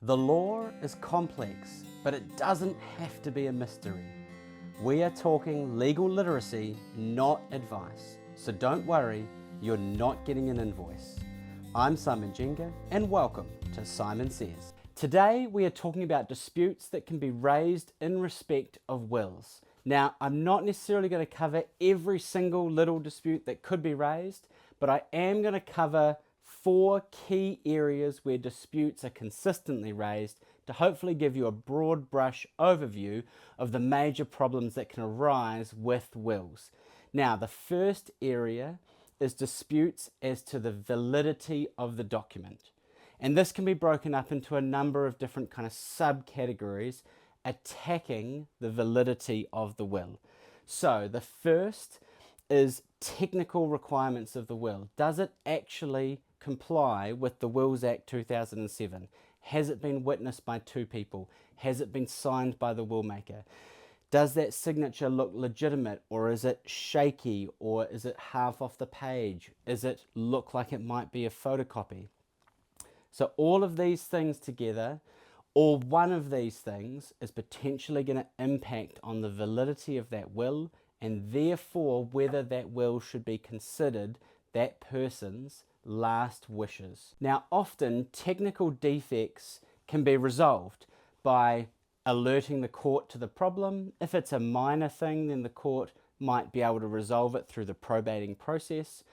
The law is complex, but it doesn't have to be a mystery. We are talking legal literacy, not advice. So don't worry, you're not getting an invoice. I'm Simon Jenga, and welcome to Simon Says. Today we are talking about disputes that can be raised in respect of wills. Now, I'm not necessarily going to cover every single little dispute that could be raised, but I am going to cover 4 key areas where disputes are consistently raised to hopefully give you a broad brush overview of the major problems that can arise with wills. Now, the first area is disputes as to the validity of the document. And this can be broken up into a number of different kind of subcategories attacking the validity of the will. So the first is technical requirements of the will. Does it actually comply with the Wills Act 2007? Has it been witnessed by 2 people? Has it been signed by the will maker? Does that signature look legitimate, or is it shaky, or is it half off the page? Does it look like it might be a photocopy? So all of these things together, or one of these things, is potentially going to impact on the validity of that will, and therefore whether that will should be considered that person's last wishes. Now, often technical defects can be resolved by alerting the court to the problem. If it's a minor thing, then the court might be able to resolve it through the probating process,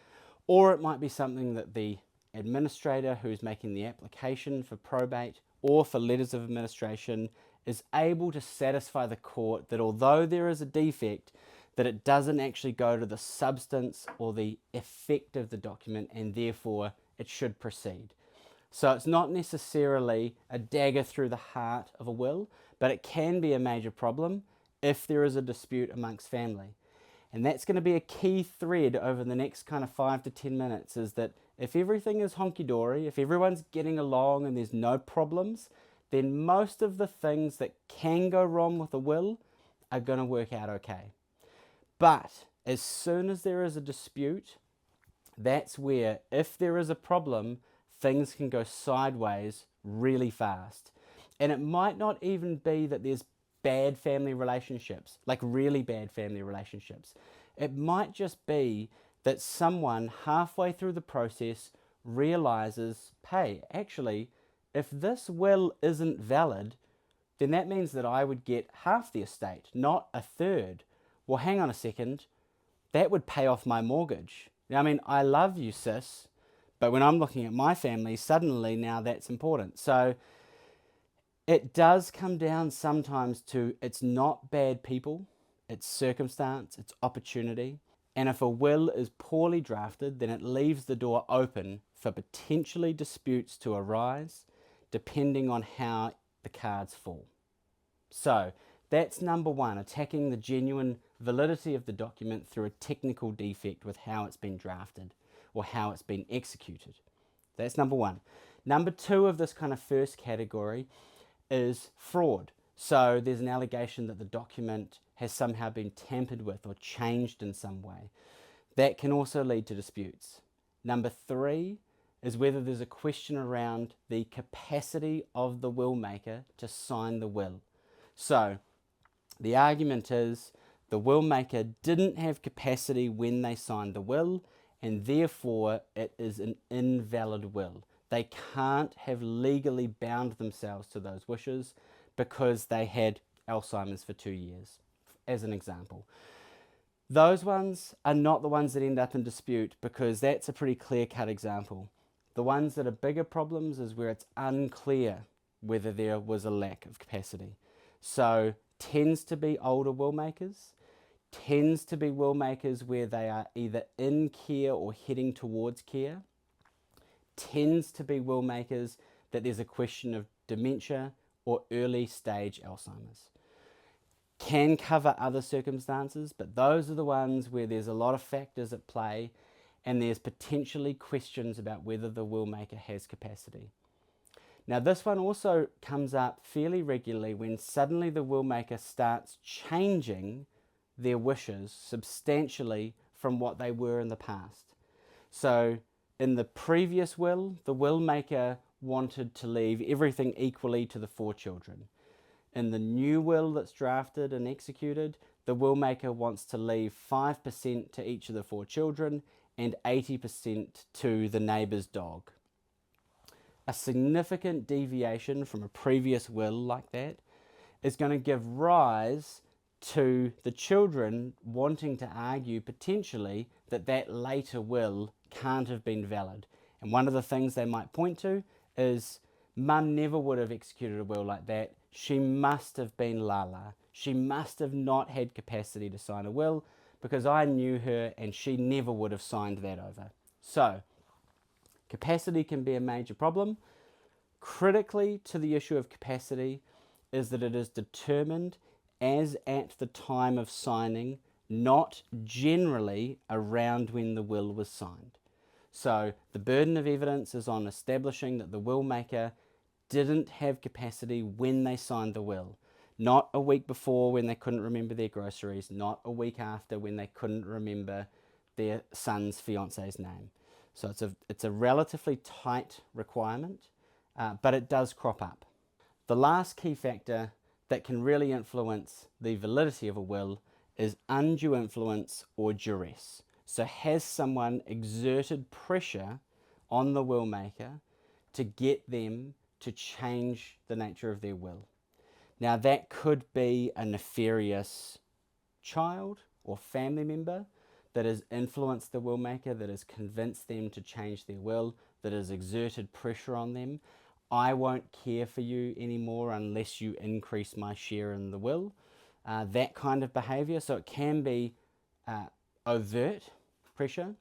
or it might be something that the administrator who's making the application for probate or for letters of administration is able to satisfy the court that although there is a defect, that it doesn't actually go to the substance or the effect of the document, and therefore it should proceed. So it's not necessarily a dagger through the heart of a will, but it can be a major problem if there is a dispute amongst family. And that's going to be a key thread over the next kind of 5 to 10 minutes, is that if everything is honky-dory, if everyone's getting along and there's no problems, then most of the things that can go wrong with a will are going to work out okay. But as soon as there is a dispute, that's where, if there is a problem, things can go sideways really fast. And it might not even be that there's bad family relationships, like really bad family relationships. It might just be that someone halfway through the process realizes, hey, actually, if this will isn't valid, then that means that I would get half the estate, not a third. Well, hang on a second, that would pay off my mortgage. Now, I mean, I love you, sis, but when I'm looking at my family, suddenly now that's important. So it does come down sometimes to, it's not bad people, it's circumstance, it's opportunity. And if a will is poorly drafted, then it leaves the door open for potentially disputes to arise, depending on how the cards fall. So that's number 1, attacking the genuine validity of the document through a technical defect with how it's been drafted or how it's been executed. That's number 1. Number 2 of this kind of first category is fraud. So there's an allegation that the document has somehow been tampered with or changed in some way. That can also lead to disputes. Number 3 is whether there's a question around the capacity of the will maker to sign the will. So the argument is the will maker didn't have capacity when they signed the will, and therefore it is an invalid will. They can't have legally bound themselves to those wishes because they had Alzheimer's for 2 years, as an example. Those ones are not the ones that end up in dispute, because that's a pretty clear-cut example. The ones that are bigger problems is where it's unclear whether there was a lack of capacity. So tends to be older will makers, tends to be will makers where they are either in care or heading towards care, tends to be will makers that there's a question of dementia or early stage Alzheimer's. Can cover other circumstances, but those are the ones where there's a lot of factors at play and there's potentially questions about whether the will maker has capacity. Now, this one also comes up fairly regularly when suddenly the will maker starts changing their wishes substantially from what they were in the past. So in the previous will, the will maker wanted to leave everything equally to the 4 children. In the new will that's drafted and executed, the will maker wants to leave 5% to each of the 4 children and 80% to the neighbour's dog. A significant deviation from a previous will like that is going to give rise to the children wanting to argue potentially that that later will can't have been valid. And one of the things they might point to is, Mum never would have executed a will like that. She must have been Lala. She must have not had capacity to sign a will because I knew her and she never would have signed that over. So, capacity can be a major problem. Critically to the issue of capacity is that it is determined as at the time of signing, not generally around when the will was signed. So the burden of evidence is on establishing that the will maker didn't have capacity when they signed the will. Not a week before when they couldn't remember their groceries, not a week after when they couldn't remember their son's fiance's name. So it's a relatively tight requirement, but it does crop up. The last key factor that can really influence the validity of a will is undue influence or duress. So has someone exerted pressure on the will maker to get them to change the nature of their will? Now that could be a nefarious child or family member that has influenced the will maker, that has convinced them to change their will, that has exerted pressure on them. I won't care for you anymore unless you increase my share in the will. That kind of behaviour. So it can be overt pressure,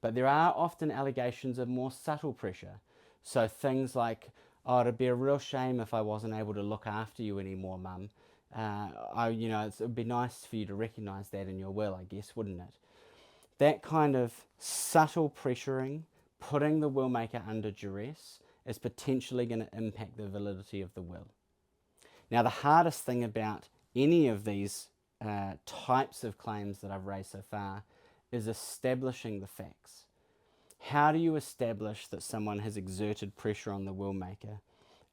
but there are often allegations of more subtle pressure. So things like, oh, it'd be a real shame if I wasn't able to look after you anymore, Mum. It would be nice for you to recognise that in your will, I guess, wouldn't it? That kind of subtle pressuring, putting the will maker under duress, is potentially going to impact the validity of the will. Now, the hardest thing about any of these types of claims that I've raised so far is establishing the facts. How do you establish that someone has exerted pressure on the will maker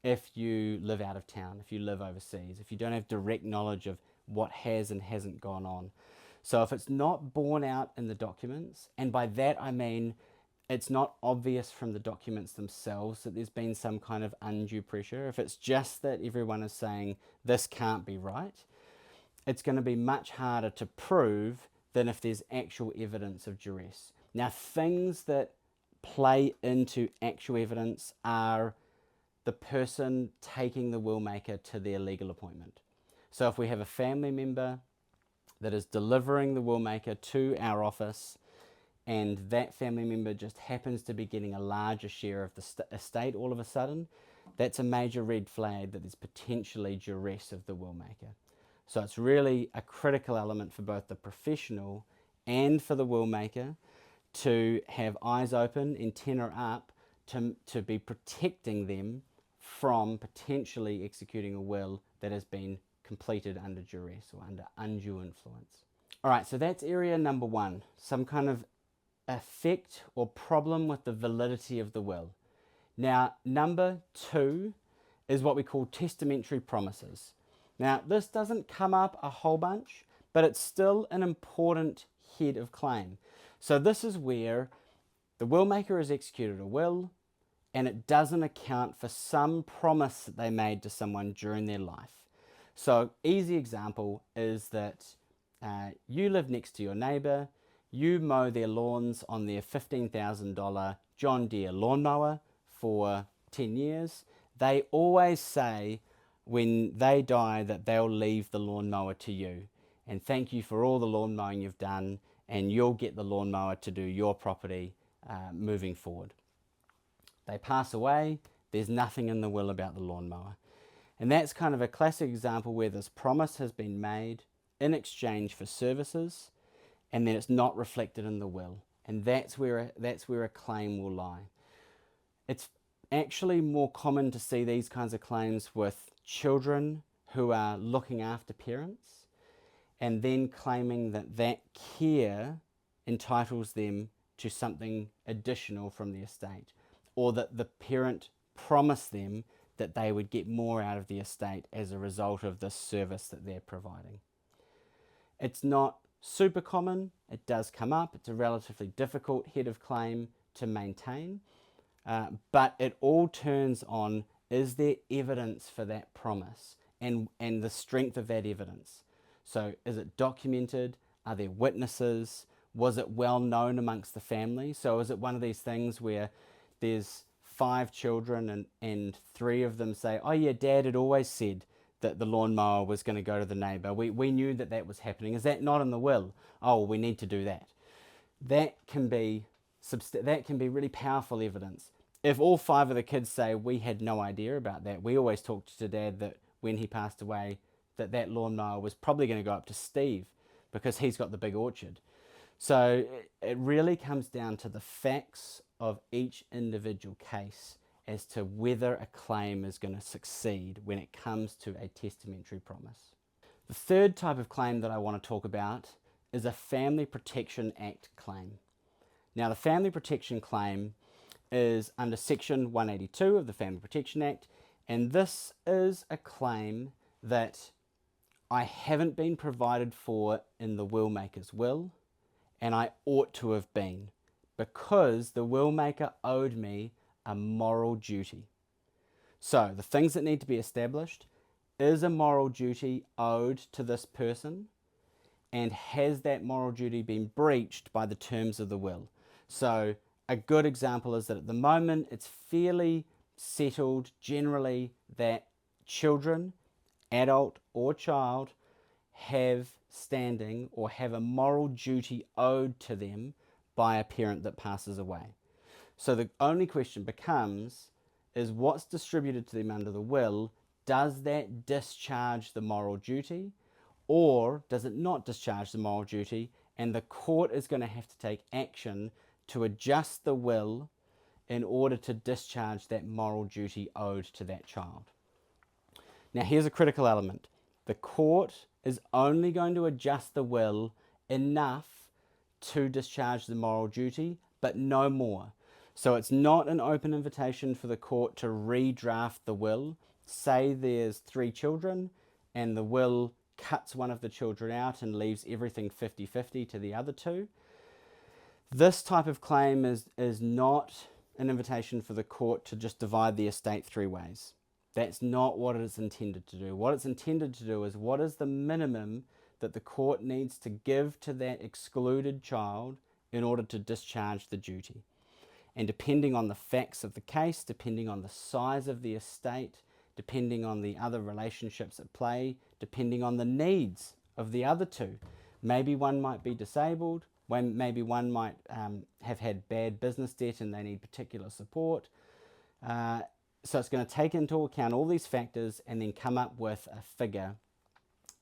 if you live out of town, if you live overseas, if you don't have direct knowledge of what has and hasn't gone on? So if it's not borne out in the documents, and by that I mean it's not obvious from the documents themselves that there's been some kind of undue pressure, if it's just that everyone is saying this can't be right, it's going to be much harder to prove than if there's actual evidence of duress. Now, things that play into actual evidence are the person taking the will maker to their legal appointment. So if we have a family member that is delivering the will maker to our office, and that family member just happens to be getting a larger share of the estate all of a sudden, that's a major red flag that there's potentially duress of the will maker. So it's really a critical element for both the professional and for the will maker to have eyes open, antenna up, to be protecting them from potentially executing a will that has been completed under duress or under undue influence. All right, so that's area number 1, some kind of effect or problem with the validity of the will. Now, number 2 is what we call testamentary promises. Now, this doesn't come up a whole bunch, but it's still an important head of claim. So this is where the will maker has executed a will and it doesn't account for some promise that they made to someone during their life. So easy example is that you live next to your neighbour, you mow their lawns on their $15,000 John Deere lawnmower for 10 years. They always say when they die that they'll leave the lawnmower to you and thank you for all the lawn mowing you've done, and you'll get the lawnmower to do your property moving forward. They pass away, there's nothing in the will about the lawnmower. And that's kind of a classic example where this promise has been made in exchange for services, and then it's not reflected in the will. And that's where a claim will lie. It's actually more common to see these kinds of claims with children who are looking after parents and then claiming that that care entitles them to something additional from the estate. or that the parent promised them that they would get more out of the estate as a result of this service that they're providing. It's not super common, it does come up, it's a relatively difficult head of claim to maintain, but it all turns on, is there evidence for that promise and the strength of that evidence? So is it documented? Are there witnesses? Was it well known amongst the family? So is it one of these things where there's 5 children and 3 of them say, oh yeah, Dad had always said that the lawnmower was going to go to the neighbour. We knew that that was happening. Is that not in the will? Oh, we need to do that. That can be really powerful evidence. If all 5 of the kids say, we had no idea about that, we always talked to Dad that when he passed away, that lawnmower was probably going to go up to Steve because he's got the big orchard. So it really comes down to the facts of each individual case as to whether a claim is going to succeed when it comes to a testamentary promise. The third type of claim that I want to talk about is a Family Protection Act claim. Now, the Family Protection claim is under Section 182 of the Family Protection Act, and this is a claim that I haven't been provided for in the will maker's will, and I ought to have been, because the will maker owed me a moral duty. So the things that need to be established: is a moral duty owed to this person, and has that moral duty been breached by the terms of the will? So a good example is that at the moment it's fairly settled generally that children, adult or child, have standing or have a moral duty owed to them by a parent that passes away. So the only question becomes is what's distributed to them under the will, does that discharge the moral duty, or does it not discharge the moral duty, and the court is going to have to take action to adjust the will in order to discharge that moral duty owed to that child. Now here's a critical element. The court is only going to adjust the will enough to discharge the moral duty, but no more. So it's not an open invitation for the court to redraft the will. Say there's 3 children and the will cuts one of the children out and leaves everything 50-50 to the other 2. This type of claim is not an invitation for the court to just divide the estate 3 ways. That's not what it is intended to do. What it's intended to do is, what is the minimum that the court needs to give to that excluded child in order to discharge the duty? And depending on the facts of the case, depending on the size of the estate, depending on the other relationships at play, depending on the needs of the other 2. Maybe one might be disabled, maybe one might have had bad business debt and they need particular support. So it's going to take into account all these factors and then come up with a figure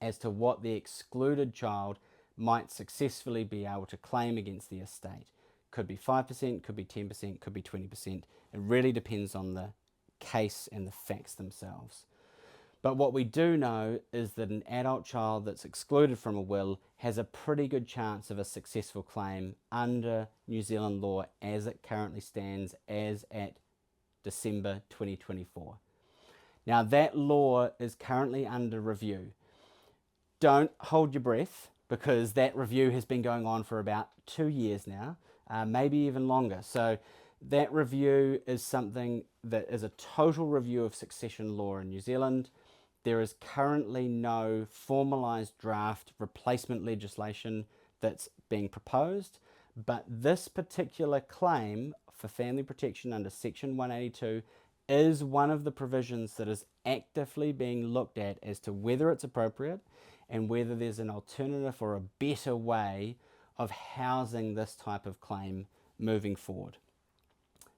as to what the excluded child might successfully be able to claim against the estate. Could be 5%, could be 10%, could be 20%. It really depends on the case and the facts themselves. But what we do know is that an adult child that's excluded from a will has a pretty good chance of a successful claim under New Zealand law as it currently stands as at December 2024. Now that law is currently under review. Don't hold your breath, because that review has been going on for about 2 years now, maybe even longer. So that review is something that is a total review of succession law in New Zealand. There is currently no formalised draft replacement legislation that's being proposed, but this particular claim for family protection under Section 182 is one of the provisions that is actively being looked at as to whether it's appropriate and whether there's an alternative or a better way of housing this type of claim moving forward.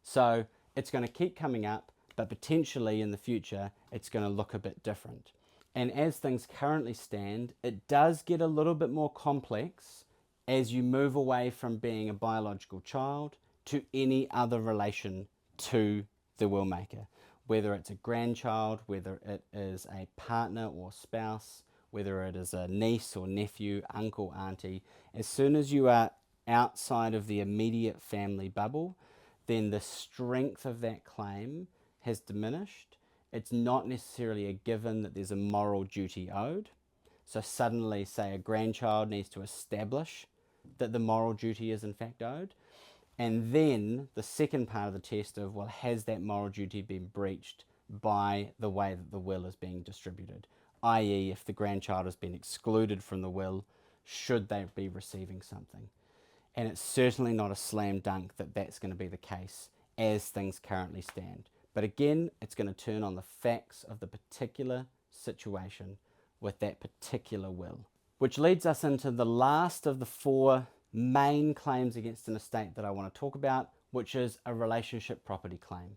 So it's going to keep coming up, but potentially in the future it's going to look a bit different. And as things currently stand, it does get a little bit more complex as you move away from being a biological child to any other relation to the will maker, whether it's a grandchild, whether it is a partner or spouse, whether it is a niece or nephew, uncle, auntie. As soon as you are outside of the immediate family bubble, then the strength of that claim has diminished. It's not necessarily a given that there's a moral duty owed. So suddenly, say, a grandchild needs to establish that the moral duty is in fact owed. And then the second part of the test of, well, has that moral duty been breached by the way that the will is being distributed? I.e., if the grandchild has been excluded from the will, should they be receiving something? And it's certainly not a slam dunk that that's going to be the case as things currently stand. But again, it's going to turn on the facts of the particular situation with that particular will. Which leads us into the last of the four main claims against an estate that I want to talk about, which is a relationship property claim.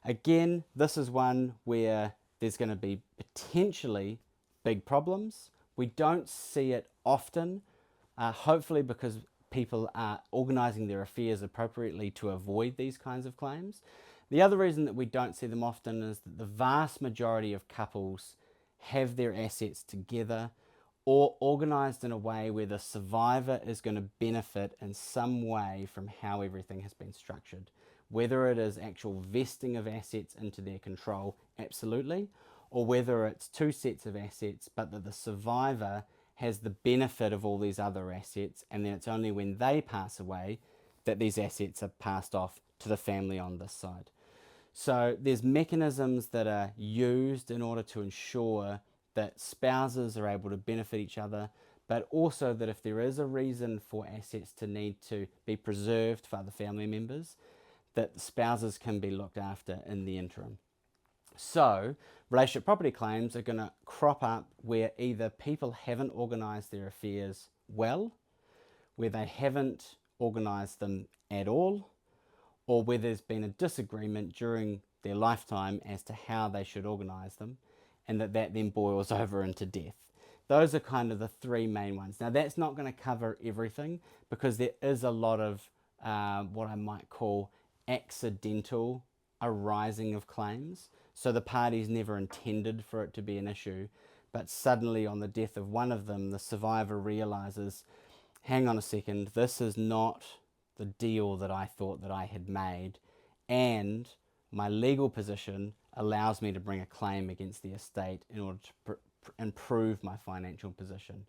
Again, this is one where there's going to be potentially big problems. We don't see it often, hopefully because people are organising their affairs appropriately to avoid these kinds of claims. The other reason that we don't see them often is that the vast majority of couples have their assets together or organised in a way where the survivor is going to benefit in some way from how everything has been structured. Whether it is actual vesting of assets into their control, absolutely, or whether it's two sets of assets but that the survivor has the benefit of all these other assets, and then it's only when they pass away that these assets are passed off to the family on this side. So there's mechanisms that are used in order to ensure that spouses are able to benefit each other, but also that if there is a reason for assets to need to be preserved for other family members, that the spouses can be looked after in the interim. So relationship property claims are going to crop up where either people haven't organised their affairs well, where they haven't organised them at all, or where there's been a disagreement during their lifetime as to how they should organise them, and that then boils over into death. Those are kind of the three main ones. Now that's not going to cover everything because there is a lot of what I might call accidental arising of claims. So the parties never intended for it to be an issue, but suddenly on the death of one of them, the survivor realizes, hang on a second, this is not the deal that I thought that I had made, and my legal position allows me to bring a claim against the estate in order to improve my financial position.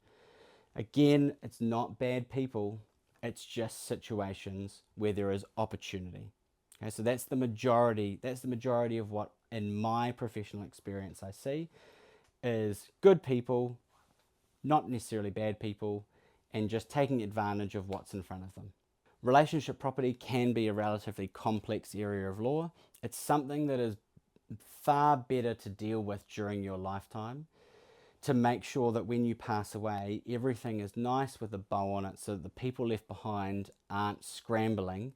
Again, it's not bad people, it's just situations where there is opportunity. Okay, so that's the majority of what in my professional experience I see is good people, not necessarily bad people, and just taking advantage of what's in front of them. Relationship property can be a relatively complex area of law. It's something that is far better to deal with during your lifetime to make sure that when you pass away, everything is nice with a bow on it so that the people left behind aren't scrambling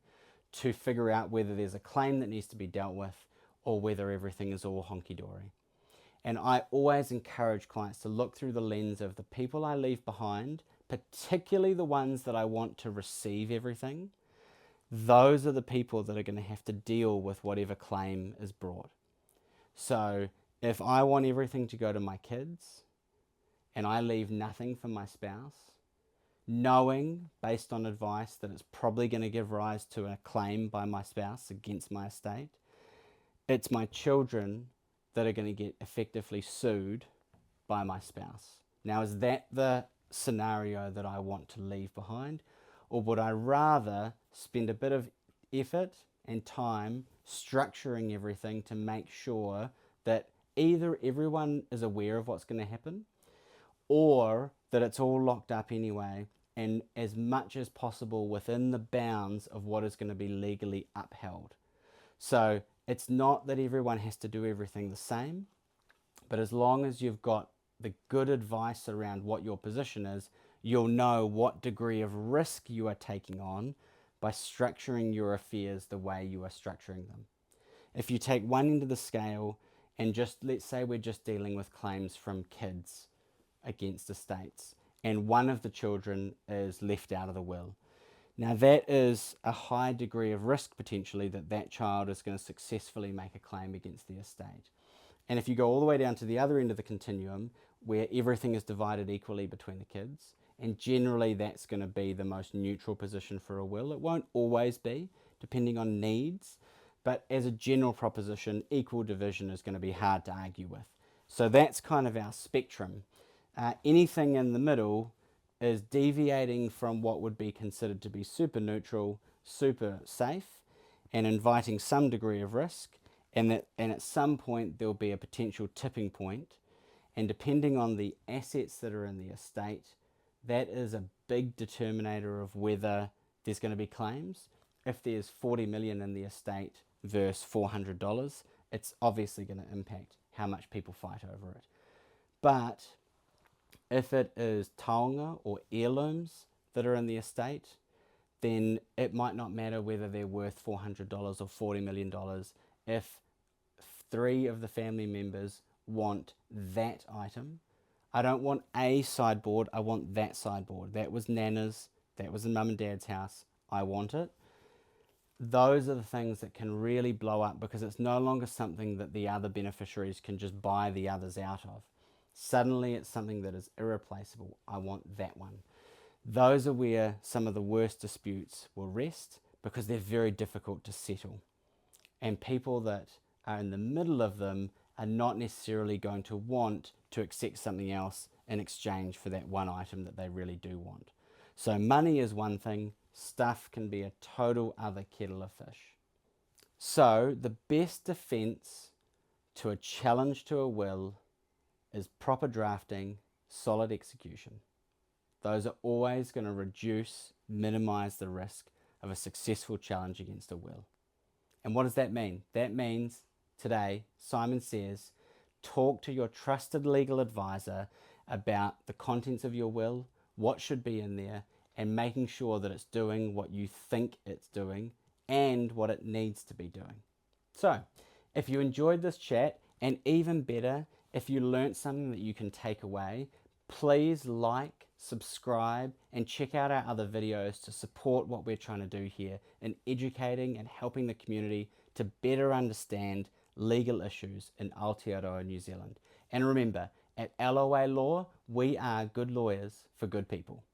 to figure out whether there's a claim that needs to be dealt with or whether everything is all honky-dory. And I always encourage clients to look through the lens of the people I leave behind, particularly the ones that I want to receive everything. Those are the people that are going to have to deal with whatever claim is brought. So if I want everything to go to my kids and I leave nothing for my spouse, knowing based on advice that it's probably going to give rise to a claim by my spouse against my estate, it's my children that are going to get effectively sued by my spouse. Now, is that the scenario that I want to leave behind? Or would I rather spend a bit of effort and time structuring everything to make sure that either everyone is aware of what's going to happen or that it's all locked up anyway and as much as possible within the bounds of what is going to be legally upheld? So it's not that everyone has to do everything the same, but as long as you've got the good advice around what your position is, you'll know what degree of risk you are taking on by structuring your affairs the way you are structuring them. If you take one end of the scale and just, let's say we're just dealing with claims from kids against estates, and one of the children is left out of the will. Now that is a high degree of risk potentially that that child is going to successfully make a claim against the estate. And if you go all the way down to the other end of the continuum where everything is divided equally between the kids, and generally that's going to be the most neutral position for a will. It won't always be, depending on needs. But as a general proposition, equal division is going to be hard to argue with. So that's kind of our spectrum. Anything in the middle is deviating from what would be considered to be super neutral, super safe, and inviting some degree of risk, and at some point there'll be a potential tipping point, and depending on the assets that are in the estate, that is a big determinator of whether there's going to be claims. If there's 40 million in the estate versus $400, it's obviously going to impact how much people fight over it. But if it is taonga or heirlooms that are in the estate, then it might not matter whether they're worth $400 or $40 million if 3 of the family members want that item. I don't want a sideboard, I want that sideboard. That was Nana's, that was in Mum and Dad's house, I want it. Those are the things that can really blow up because it's no longer something that the other beneficiaries can just buy the others out of. Suddenly it's something that is irreplaceable. I want that one. Those are where some of the worst disputes will rest because they're very difficult to settle. And people that are in the middle of them are not necessarily going to want to accept something else in exchange for that one item that they really do want. So money is one thing, stuff can be a total other kettle of fish. So the best defense to a challenge to a will is proper drafting, solid execution. Those are always going to minimize the risk of a successful challenge against a will. And what does that mean? That means today, Simon says, talk to your trusted legal advisor about the contents of your will, what should be in there, and making sure that it's doing what you think it's doing and what it needs to be doing. So, if you enjoyed this chat, and even better, if you learnt something that you can take away, please like, subscribe, and check out our other videos to support what we're trying to do here in educating and helping the community to better understand legal issues in Aotearoa, New Zealand. And remember, at LOA Law, we are good lawyers for good people.